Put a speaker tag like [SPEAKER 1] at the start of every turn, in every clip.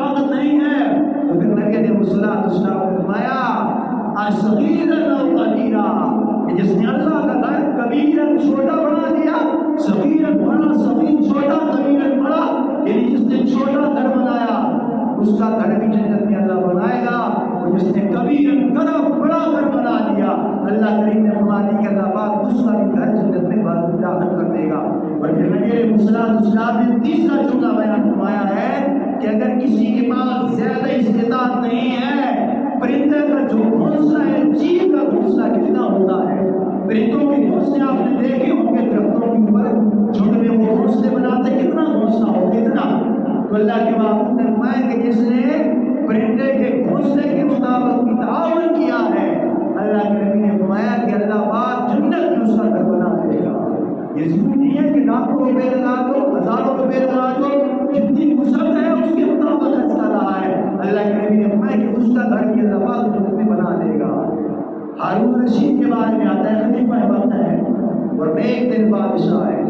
[SPEAKER 1] طاقت نہیں ہے، تو پھر نبی علیہ الصلوۃ والسلام نے فرمایا اصغیرا او کبیرا، کہ جس نے اللہ کا گھر کبیرا چھوٹا بنا دیا، صغیرا بڑا، صغیر چھوٹا، کبیرا بڑا، یعنی جس نے چھوٹا گھر بنایا اس کا گھر بھی جنت میں اللہ بنائے گا، اور جس نے کبیرا بڑا گھر بنا دیا اللہ کریم نے فرما دی کہ اللہ پاک اس کا بھی گھر جنت میں داخل کر دے گا۔ اور پھر نبی علیہ السلام نے تیسرا جملہ بیان فرمایا ہے کہ اگر کسی کے پاس زیادہ استطاعت نہیں ہے، پرندے کا جو گھونسلہ ہے، چیل کا گھونسلہ کتنا ہوتا ہے، پرندوں کے گھونسلے آپ نے دیکھے ہوں گے درختوں کے اوپر جھنڈ میں وہ گھونسلے بناتے، کتنا گھونسلہ ہو کتنا، تو اللہ کے محبوب نے فرمایا کہ جس نے پرندے کے گھونسلے کے مطابق تعاون کیا ہے، اللہ کے نبی نے فرمایا کہ اللہ پاک جنت میں اس کا گھر بنا دے گا۔ یہ ضروری نہیں ہے کہ لاکھوں روپے لگا دو، ہزاروں روپے لگا دو، جتنی وسعت ہے اس کے مطابق خرچ کر رہا ہے، اللہ کے نبی نے فرمایا کہ اس کا گھر بھی اللہ پاک جنت میں بنا دے گا۔ ہارون رشید کے بارے میں آتا ہے، خلیفہ وقت ہے اور نیک دل بادشاہ ہے،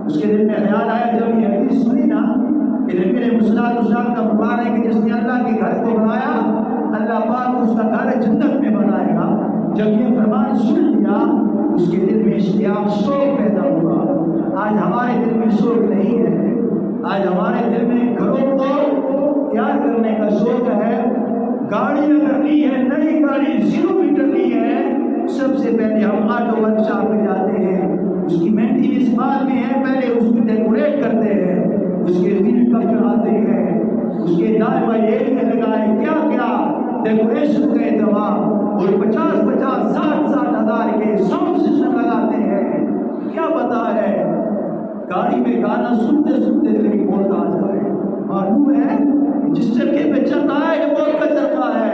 [SPEAKER 1] اس کے دل میں خیال آیا جب یہ حدیث سنی نا کہ نبی علیہ السلام کا فرمان ہے کہ جس نے اللہ کے گھر کو بنایا اللہ پاک اس کا گھر جنت میں بنائے گا، جب یہ فرمان سن لیا اس کے دل میں اشتیاق، شوق پیدا ہوا۔ آج ہمارے دل میں شوق نہیں ہے، آج ہمارے دل میں گھروں کو تیار کرنے کا شوق ہے، گاڑی اگر لی ہے، نئی گاڑی 0 میٹر لی ہے، سب سے پہلے ہم آٹو ورک شاپ میں جاتے ہیں، اس کی مینٹیننس بعد میں ہے، پہلے اس کو ڈیکوریٹ کرتے ہیں، اس کے ویل کب چڑھاتے ہیں، اس کے دائیں بائیں ایریا لگائے، کیا کیا ڈیکوریشن کا اہتمام، اور 50,000 60,000 ہزار کے ساؤنڈ سسٹم لگاتے ہیں۔ کیا پتا ہے گاڑی میں گانا سنتے سنتے میری موت آ جائے، معلوم ہے جس چرخے پہ چلتا ہے یہ موت کا چرخا ہے،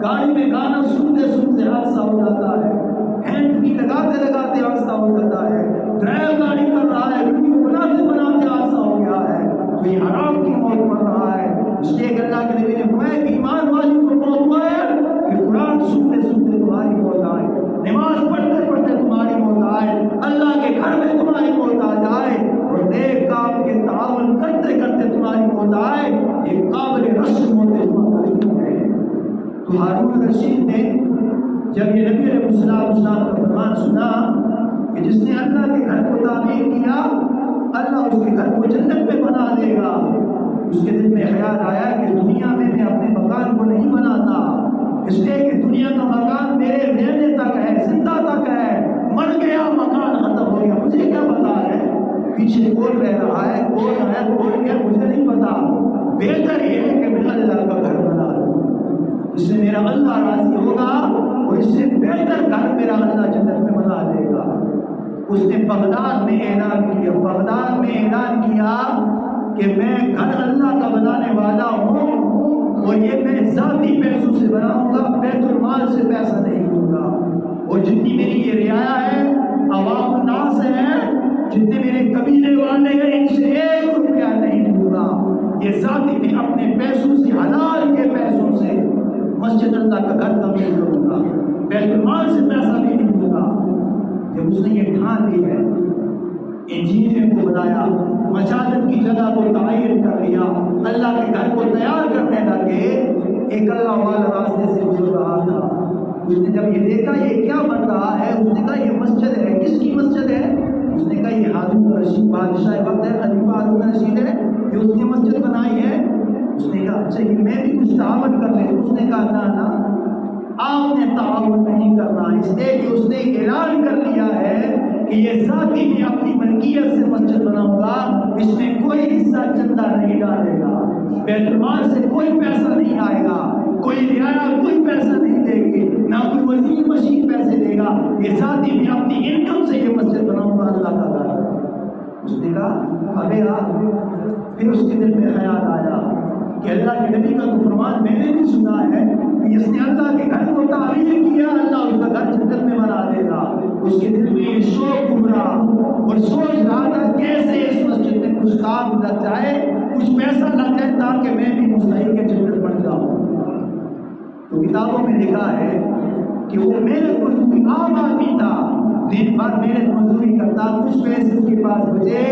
[SPEAKER 1] گاڑی میں گانا سنتے سنتے حادثہ ہو جاتا ہے، ہینڈ فری لگاتے لگاتے حادثہ ہو جاتا ہے، ڈرائیو گاڑی کر رہا ہے، ویڈیو بناتے بناتے حادثہ ہو گیا ہے، تو یہ حرام کی موت پڑ رہا ہے۔ اس لیے کہ اللہ کے نبی نے فرمایا کہ ایمان والی کو موت ہوا ہے کہ قرآن سنتے سنتے تمہاری موت آئے، نماز پڑھتے پڑھتے تمہاری موت آئے، اللہ کے گھر میں تمہاری موت آ جائے، اور نیک کام کے تعاون کرتے کرتے تمہاری موت آئے، یہ قابل رشک موتیں تمہاری ہے۔ تو ہارون رشید نے جب یہ نبی علیہ السلام کا فرمان سنا کہ جس نے اللہ کے گھر کو تعمیر کیا اللہ اس کے گھر کو جنت میں بنا دے گا، اس کے دل میں خیال آیا کہ دنیا میں میں اپنے مکان کو نہیں بناتا، اس لیے کہ دنیا کا مکان میرے رہنے تک ہے، زندہ تک ہے، مر گیا مکان ختم ہو گیا، مجھے کیا پتا ہے پیچھے کون رہ رہا ہے، کون ہے کون کیا، مجھے نہیں پتا، بہتر یہ ہے کہ میں اللہ کا گھر بنا لوں، اس سے میرا اللہ راضی ہوگا، اور اس سے بہتر گھر میرا اللہ جنت میں بنا دے گا۔ اس نے بغداد میں اعلان کیا کہ میں گھر اللہ کا بنانے والا ہوں، اور یہ میں ذاتی پیسوں سے بناؤں گا، بیت المال سے پیسہ نہیں دوں گا، اور جتنی میری یہ رعایا ہے، عوام الناس ہے، جتنے میرے قبیلے والے ہیں، ان سے 1 روپیہ نہیں دوں گا، یہ ذاتی میں اپنے پیسوں سے، حلال کے پیسوں سے مسجد اللہ کا گھر تعمیر کروں گا، بیت المال سے پیسہ بھی نہیں دوں گا۔ جب اس نے یہ ٹھان لی ہے، انجینئر کو بنایا، مساجد کی جگہ کو تعین کر لیا، اللہ کے گھر کو تیار کرنے لگے، ایک اللہ والا راستے سے گزر رہا تھا، اس نے جب یہ دیکھا یہ کیا بن رہا ہے، اس نے کہا یہ مسجد ہے، کس کی مسجد ہے؟ اس نے کہا یہ ہارون رشید بادشاہ وقت ہے، خلیفہ ہارون رشید ہے، یہ اس نے مسجد بنائی ہے۔ اس نے کہا اچھا یہ میں بھی کچھ تعاون کر لیں، اس نے کہا نا آپ نے تعاون نہیں کرنا، اس لیے کہ اس نے اعلان کر لیا ہے کہ یہ ذاتی میں اپنی ملکیت سے مسجد بناؤں گا، اس میں کوئی حصہ چندہ نہیں ڈالے گا، بیت المال سے کوئی پیسہ نہیں آئے گا، کوئی رعایا کوئی پیسہ نہیں دے گی، نہ کوئی وزیر مشین پیسے دے گا، یہ ذاتی میں اپنی انکم سے یہ مسجد بناؤں گا اللہ کا گھر۔ اس نے کہا ابے پھر اس کے دل میں خیال آیا کہ اللہ کے نبی کا تو فرمان میں نے بھی سنا ہے کہ جس نے اللہ کے گھر کو تعمیر کیا اللہ اس کا گھر جنت میں بنا دے گا۔ اس کے دل میں یہ شوق ابھرا اور سوچ رہا تھا کیسے اس مسجد میں کچھ کام لگ جائے، کچھ پیسہ لگ جائے تاکہ میں بھی مستحق کے جنت بن جاؤں۔ تو کتابوں میں لکھا ہے کہ وہ محنت مزدوری عام آدمی تھا، دن بھر محنت مزدوری کرتا، کچھ پیسے اس کے پاس بچے،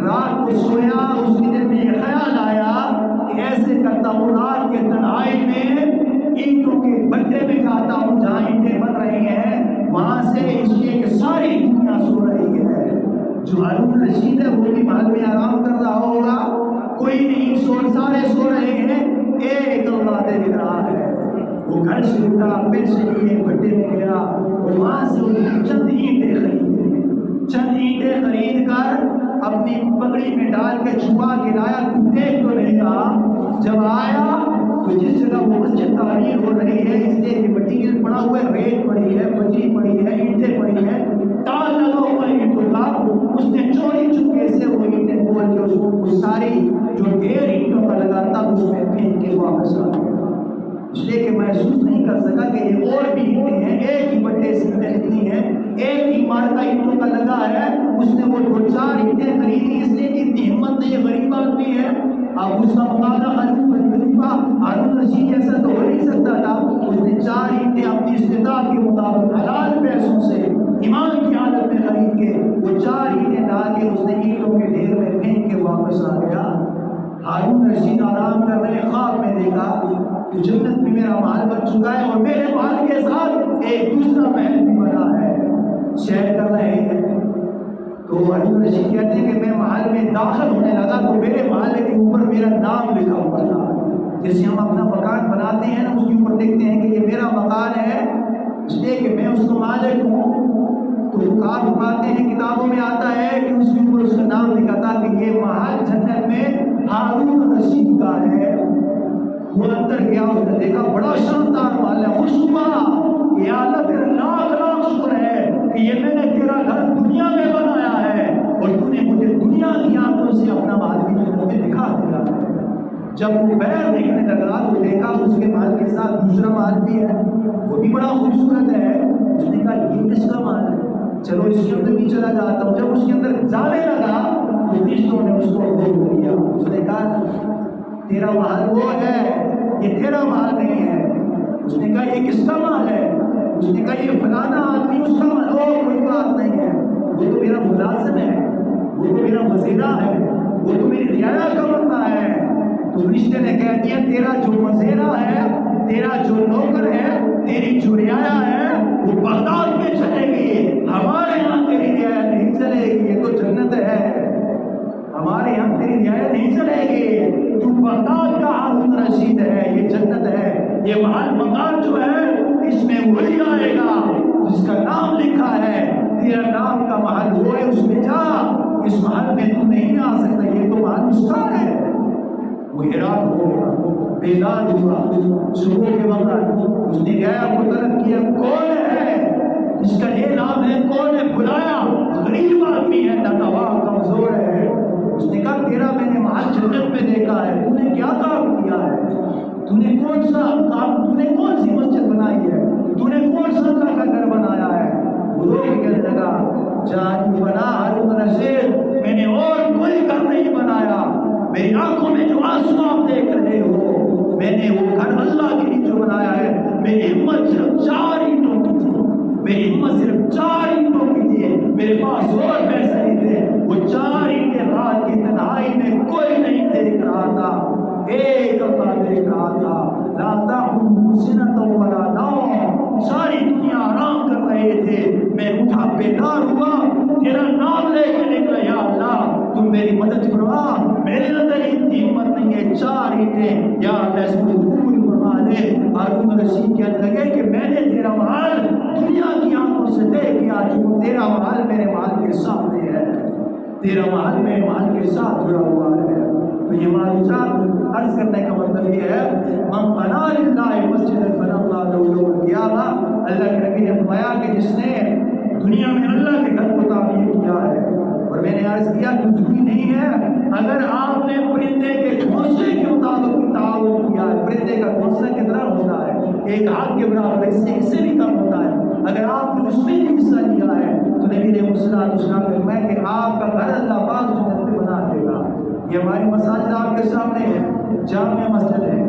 [SPEAKER 1] رات کو سویا، اس کے دل میں یہ خیال آیا کہ کہ ایسے کرتا ہوں رات کے تنہائی میں اینٹوں کے بٹے میں جاتا ہوں جہاں اینٹیں بن رہی ہیں، وہاں سے اس لیے کہ ساری دنیا سو رہی ہے۔ جو ہارون رشید ہے وہ بھی محل میں آرام کر رہا ہوگا، کوئی نہیں، سارے سو رہے ہیں، ایک اللہ دیکھ رہا ہے۔ وہ گھر سے اٹھا، پھر سے لیے بٹے میں گیا اور وہاں سے اس نے چند اینٹیں خرید کر اپنی پگڑی میں ڈال کے چھپا کے لایا، دیکھ تو نہیں کہا۔ جب آیا تو جس جگہ وہ مسجد تعمیر ہو رہی ہے، اس لیے کہ مٹیریل پڑا ہوا ہے، ریت پڑی ہے، بجری پڑی ہے، اینٹیں پڑی ہے، تال لگا ہوا ہے اینٹوں کا، اس نے چوری چپکے سے وہ اینٹیں کھول کے اس کو ساری جو ڈھیر اینٹوں کا لگا تھا اس میں پھینک کے واپس آ گیا، اس لیے کہ محسوس نہیں کر سکا کہ یہ اور بھی اینٹیں ہیں، ایک ہی بٹے سے نکلی ہیں، ایک ہی مارکا اینٹوں کا لگا ہے۔ اس نے وہ دو چار اینٹیں خریدی، اس لیے کہ اتنی ہمت نہیں، یہ غریب آدمی ہے۔ اب اس کا مقابلہ ہارون رشید جیسا تو ہو نہیں سکتا تھا۔ اس نے چار اینٹیں اپنی استطاعت کے مطابق حلال پیسوں سے ایمان کی حالت میں خرید کے وہ چار اینٹیں ڈال کے اس نے اینٹوں کے ڈھیر میں پھینک کے واپس آ گیا۔ ہارون رشید آرام کر رہے، خواب میں دیکھا کہ جنت میں میرا محل بن چکا ہے اور میرے محل کے ساتھ ایک دوسرا محل بھی بنا ہے، شہر کر رہے ہیں۔ تو ہارون رشید کہتے ہیں کہ میں محل میں داخل ہونے لگا تو میرے محل کے اوپر میرا نام لکھا ہوا تھا۔ جیسے ہم اپنا مکان بناتے ہیں نا، اس کے اوپر دیکھتے ہیں کہ یہ میرا مکان ہے، اس لیے کہ میں اس کو مالک ہوں۔ تو کتاب پڑھاتے ہیں، کتابوں میں آتا ہے کہ اس کے اوپر اس کا نام لکھا تھا کہ یہ محل جنت میں ہارون رشید کا ہے۔ وہ اندر گیا، اس نے دیکھا بڑا شاندار محل ہے، خوش ہوا کہ یا اللہ تیرا لاکھ لاکھ شکر ہے کہ یہ میں نے تیرا گھر دنیا میں بنایا ہے اور تو نے مجھے دنیا کی آنکھوں سے اپنا محل بھی جنت میں دکھا دیا۔ جب وہ باہر دیکھنے لگا تو دیکھا اس کے محل کے ساتھ دوسرا محل بھی ہے، وہ بھی بڑا خوبصورت ہے۔ اس نے کہا یہ کس کا محل ہے، چلو اس کے اندر بھی چلا جاتا ہوں۔ جب اس کے اندر جانے لگا تو فرشتوں نے اس کو روک دیا۔ اس نے کہا تیرا محل وہ ہے، یہ تیرا محل نہیں ہے۔ اس نے کہا یہ کس کا محل ہے، اس نے کہا یہ فلانا آدمی اس کا محل۔ کوئی بات نہیں ہے، وہ تو میرا ملازم ہے، وہ تو میرا وزیرہ ہے، وہ تو میری رعایا کا بندہ ہے۔ تو فرشتے نے کہہ دیا تیرا جو وزیرہ ہے، تیرا جو نوکر ہے، تیری جو رعایا ہے وہ بغداد میں چلے گی، ہمارے یہاں تیری رعایا نہیں چلے گی، یہ تو جنت ہے، ہمارے یہاں تیری رعایا نہیں چلے گی، تو بغداد کا ہارون رشید ہے، یہ جنت ہے، یہ محل مکان جو ہے اس میں وہی آئے گا جس کا نام لکھا ہے، تیرا نام کا محل وہ ہے، اس میں جا، اس محل میں تو نہیں آ سکتا، یہ تو محل اس کا ہے۔ وہ حیران ہو گیا، بیدار ہوا، صبح کے وقت اس نے گیا کو طلب کیا، کون ہے اس کا یہ نام ہے، کون ہے، بلایا، غریب آدمی ہے، ناتواں کمزور ہے۔ اس نے کہا تیرا میں نے محل جنت میں دیکھا ہے، تو نے کیا کام کیا ہے، تو نے کون سا کام، تو نے کون سی مسجد بنائی ہے، تو نے کون سا اللہ کا گھر بنایا ہے۔ وہ لوگ کہنے لگا جان بنا ہارون رشید، میں نے اور کوئی گھر نہیں بنایا، میری آنکھوں میں جو آنسو آپ دیکھ رہے ہو، میں نے وہ گھر اللہ کے لیے جو بنایا ہے، میری ہمت صرف 4 اینٹوں کی تھی، میری ہمت صرف 4 اینٹوں کی تھی، میرے پاس اور پیسے نہیں تھے، وہ 4 اینٹیں رات کی تنہائی میں کوئی نہیں دیکھ رہا تھا، ایک اللہ دیکھ رہا تھا، لا تأخذہ سنۃ ولا نوم، ساری دنیا آرام کر رہے تھے، میں اٹھا بیدار ہوا، تیرا نام لے کے نکلا، یا اللہ تم میری مدد فرما، میرے اندر اتنی ہمت نہیں ہے، 4 اینٹیں، یا اللہ اس کو قبول فرما لے۔ ہارون رشید کہنے لگے کہ میں نے تیرا محل دنیا کی آنکھوں سے دیکھ لیا، جو تیرا محل میرے محل کے سامنے ہے، تیرا محل میرے محل کے ساتھ جڑا ہوا ہے۔ تو یہ معلومات عرض کرنے کا مطلب یہ ہے، من بنا للہ مسجدا بنى اللہ لہ یوم القیامہ، اللہ کے نبی نے فرمایا کہ جس نے دنیا میں اللہ کے گھر کو تعمیر کیا ہے، اور میں نے عرض کیا کچھ بھی نہیں ہے، اگر آپ نے پرندے کے گھونسلے کے مطابق تعاون کیا ہے، پرندے کا گھونسلہ کتنا ہوتا ہے، ایک ہاتھ کے برابر، اس سے بھی کم ہوتا ہے، اگر آپ نے اس میں بھی حصہ لیا ہے تو نبی نے فرمایا کہ آپ کا گھر اللہ پاک جنت میں بنا دے گا۔ یہ ہماری مساجد آپ کے سامنے ہے، جامع مسجد ہے،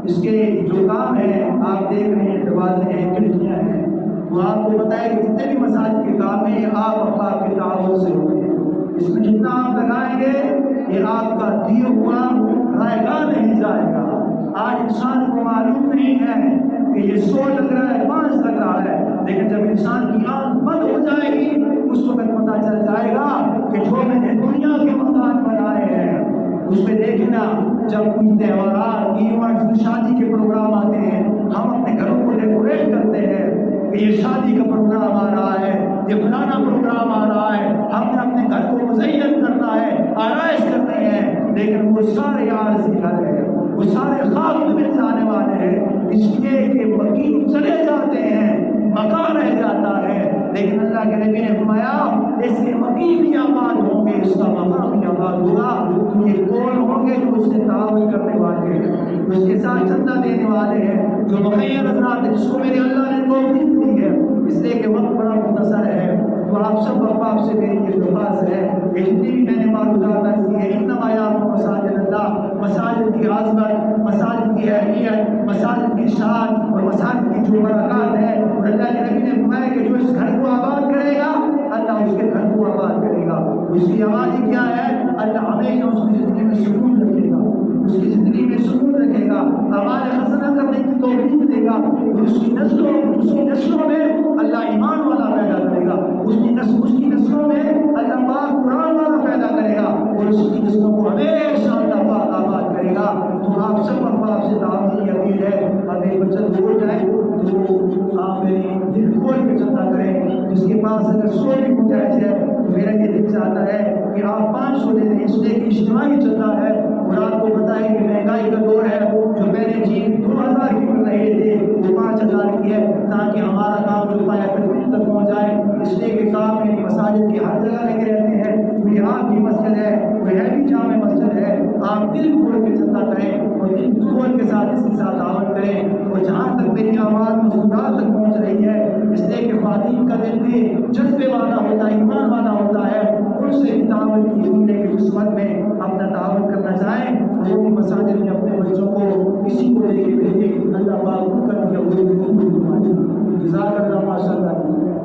[SPEAKER 1] اس کے جو کام ہے آپ دیکھ رہے ہیں، دروازے ہیں، کھڑکیاں ہیں، وہ آپ کو پتہ ہے کہ جتنے بھی مساجد کے کام ہیں یہ آپ اللہ کے تعاون سے ہوتے ہیں، اس میں جتنا آپ لگائیں گے یہ آپ کا دیا ہوا رائے گاہ نہیں جائے گا۔ آج انسان کو معلوم نہیں ہے کہ یہ 100 لگ رہا ہے 5 لگ رہا ہے، لیکن جب انسان کی آنکھ بند ہو جائے گی اس وقت پتہ چل جائے گا کہ جو میں نے دنیا کے مکان بنائے ہیں اس میں دیکھنا جب کوئی تہوارات ایونٹس شادی کے پروگرام آتے ہیں ہم اپنے گھروں کو ڈیکوریٹ کرتے ہیں کہ یہ شادی کا پروگرام آ رہا ہے، یہ فلانا پروگرام آ رہا ہے، ہم نے اپنے گھر کو مزین کرنا ہے، آرائش کرنی ہے، لیکن وہ سارے عارضی گھر ہیں، وہ سارے خواب میں مل جانے والے ہیں، اس لیے کہ مکین چلے جاتے ہیں مکان رہ جاتا ہے، لیکن اللہ کے نبی نے فرمایا اس کے مکین بھی آباد ہوں گے، اس کا مقام بھی آباد ہوگا۔ تو یہ کون ہوں گے جو اس سے تعاون کرنے والے ہیں، اس کے ساتھ چندہ دینے والے ہیں، جو مخیر حضرات ہیں جس کو میرے اللہ نے توفیق دی ہے، اس لیے کہ وقت بڑا مختصر ہے تو آپ سب احباب سے میری یہ درخواست ہے کہ جتنی بھی میں نے معلومات عرض کی ہے انما یعمر مساجد اللہ، مساجد کی عظمت، مساجد کی اہمیت، مساجد کی شان اور مساجد کی جو برکات ہے، اور اللہ کے نبی نے فرمایا کہ جو اس گھر کو آباد کرے گا اللہ اس کے گھر کو آباد کرے گا۔ اس کی آبادی کیا ہے؟ اللہ ہمیشہ اس کی زندگی میں سکون رکھے گا، اس کی زندگی میں سکون رکھے گا، اعمال حسنہ کرنے کی توفیق دے گا، اس کی نسلوں میں اللہ ایمان والا پیدا کرے گا، اس کی نسلوں میں اللہ پاک قرآن والا پیدا کرے گا، اور اس کی نسلوں کو ہمیشہ اللہ پاک آباد کرے گا۔ تو آپ سب احباب سے تعاون کی اپیل ہے، اب ایک بچت ہو جائے تو آپ میری دل کھول کے چندہ کریں، جس کے پاس اگر 100 بھی گنجائش ہے تو میرا یہ دل چاہتا ہے کہ آپ 500 دے دیں، اس لیے کہ اجتماعی چندہ ہے، اور آپ کو پتہ ہے کہ مہنگائی کا دور ہے، جو پہلے چیز 2000 کی مل رہی تھی وہ 5000 کی ہے، تاکہ ہمارا کام جو پایا تک پہنچ جائے، اس لیے کہ کام میری مساجد کی ہر جگہ لگے رہتے ہیں، کوئی آپ کی مسجد ہے، کوئی ہے بھی جامع مسجد ہے، آپ دل کھول کے چندہ کریں اور دل کھول کے ساتھ اس کے ساتھ تعاون کریں، اور جہاں تک میری آواز مسکراہٹ تک پہنچ رہی ہے، اس لیے کہ خواتین کا دل بھی جذبے والا ہوتا ہے، ایمان والا ہوتا ہے، ان سے بھی تعاون کی، کہ قسمت میں اپنا تعاون کرنا چاہیں، وہ بھی مساجد میں